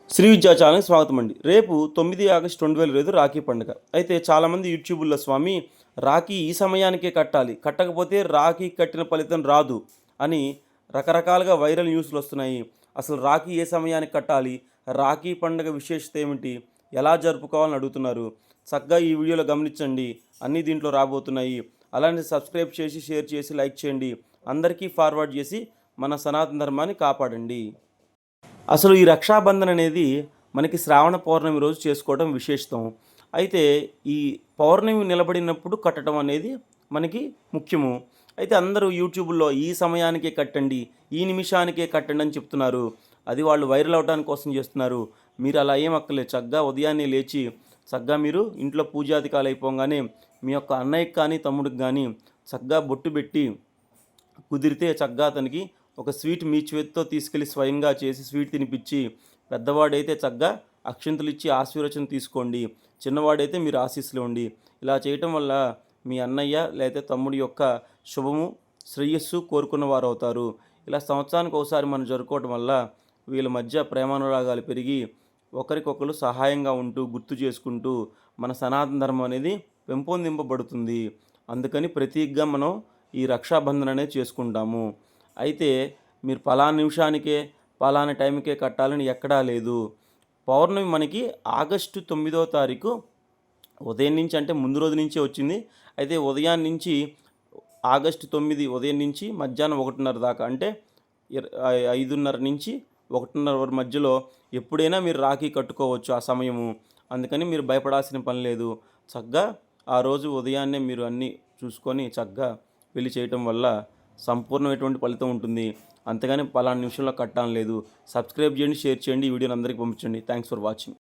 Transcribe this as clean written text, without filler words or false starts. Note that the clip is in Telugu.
శ్రీ విద్యా ఛానల్‌కి స్వాగతం అండి. రేపు 9 ఆగస్టు 2025 రాఖీ పండుగ. అయితే చాలామంది యూట్యూబుల్లో స్వామి రాఖీ ఈ సమయానికే కట్టాలి. కట్టకపోతే రాఖీ కట్టిన ఫలితం రాదు అని రకరకాలుగా వైరల్ న్యూస్‌లొస్తున్నాయి. అసలు రాఖీ ఏ సమయానికి కట్టాలి? రాఖీ పండుగ విశేషత ఏమిటి? ఎలా జరుపుకోవాలని అడుగుతున్నారు. చక్కగా ఈ వీడియోలో గమనించండి. అన్నీ దీంట్లో రాబోతున్నాయి. అలానే సబ్స్క్రైబ్ చేసి, షేర్ చేసి, లైక్ చేయండి. అందరికీ ఫార్వర్డ్ చేసి మన సనాతన ధర్మాన్ని కాపాడండి. అసలు ఈ రక్షాబంధన్ అనేది మనకి శ్రావణ పౌర్ణమి రోజు చేసుకోవడం విశేషం. అయితే ఈ పౌర్ణమి నిలబడినప్పుడు కట్టడం అనేది మనకి ముఖ్యము. అయితే అందరూ యూట్యూబ్‌లో ఈ సమయానికే కట్టండి, ఈ నిమిషానికే కట్టండి అని చెప్తున్నారు. అది వాళ్ళు వైరల్ అవ్వడానికి కోసం చేస్తున్నారు. మీరు అలా ఏం అక్కర్లేదు. చక్కగా ఉదయాన్నే లేచి చక్కగా మీరు ఇంట్లో పూజాధికాలు అయిపోగానే మీ యొక్క అన్నయ్యకి కానీ, తమ్ముడికి గానీ చక్కగా బొట్టు పెట్టి కుదిరితే చక్కగా అతనికి ఒక స్వీట్ మీ చేతితో తీసుకెళ్ళి స్వయంగా చేసి స్వీట్ తినిపించి, పెద్దవాడైతే చక్కగా అక్షింతలు ఇచ్చి ఆశీర్వచనం తీసుకోండి. చిన్నవాడైతే మీరు ఆశీస్సులు ఇవ్వండి. ఇలా చేయటం వల్ల మీ అన్నయ్య లేకపోతే తమ్ముడి యొక్క శుభము, శ్రేయస్సు కోరుకున్న వారు అవుతారు. ఇలా సంవత్సరానికి ఒకసారి మనం జరుపుకోవటం వల్ల వీళ్ళ మధ్య ప్రేమానురాగాలు పెరిగి ఒకరికొకరు సహాయంగా ఉంటూ గుర్తు చేసుకుంటూ మన సనాతన ధర్మం అనేది పెంపొందింపబడుతుంది. అందుకని ప్రతీకగా మనం ఈ రక్షాబంధన్ అనేది చేసుకుంటాము. అయితే మీరు పలానా నిమిషానికే, పలానా టైంకే కట్టాలని ఎక్కడా లేదు. పౌర్ణమి మనకి ఆగస్టు 9వ తారీఖు ఉదయం నుంచి, అంటే ముందు రోజు నుంచే వచ్చింది. అయితే ఉదయం నుంచి ఆగస్టు 9 ఉదయం నుంచి మధ్యాహ్నం 1:30 దాకా, అంటే 5:30 నుంచి 1:30 మధ్యలో ఎప్పుడైనా మీరు రాఖీ కట్టుకోవచ్చు ఆ సమయము. అందుకని మీరు భయపడాల్సిన పని లేదు. చక్కగా ఆ రోజు ఉదయాన్నే మీరు అన్నీ చూసుకొని చక్కగా వెళ్ళి చేయటం వల్ల సంపూర్ణమైనటువంటి ఫలితం ఉంటుంది. అంతేగాని పలానా నిమిషంలో కట్టాలని లేదు. సబ్స్క్రైబ్ చేయండి, షేర్ చేయండి, ఈ వీడియోని అందరికీ పంపించండి. Thanks for watching.